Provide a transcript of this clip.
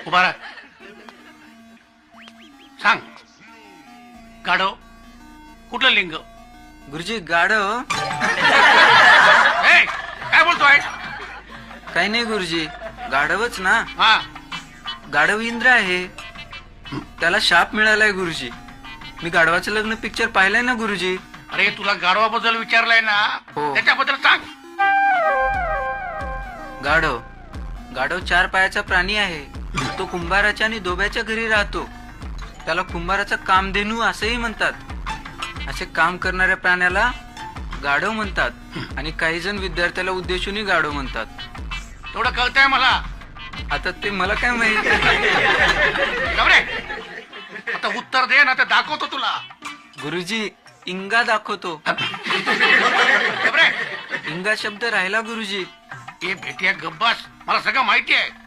उभा राहा. सांग. गाढव कुठलं लिंग? गुरुजी गाढव ए, काय बोलतोय? काही नाही गुरुजी, गाढवच ना. हा, गाढव इंद्र आहे, त्याला शाप मिळालाय गुरुजी. मी गाढवाचं लग्न पिक्चर पाहिलंय ना गुरुजी. अरे तुला गाढवाबद्दल विचारलंय ना, हो. त्याच्याबद्दल सांग. गाढव गाढव 4 पायाचा प्राणी आहे. तो कुंभाराच्या आणि दोब्याच्या घरी राहतो. त्याला कुंभाराचा कामधेनू असंही म्हणतात. असे काम करणाऱ्या प्राण्याला गाढव म्हणतात. आणि काही जण विद्यार्थ्याला उद्देशूनही गाढव म्हणतात. तेवढं कळतंय मला. आता ते मला काय माहित. गबरे, आता उत्तर दे ना, ते दाखवतो तुला. गुरुजी इंगा दाखवतो. गबरे, इंगा शब्द राहिला गुरुजी. हे भेटिया गब्बास, मला सगळं माहिती आहे.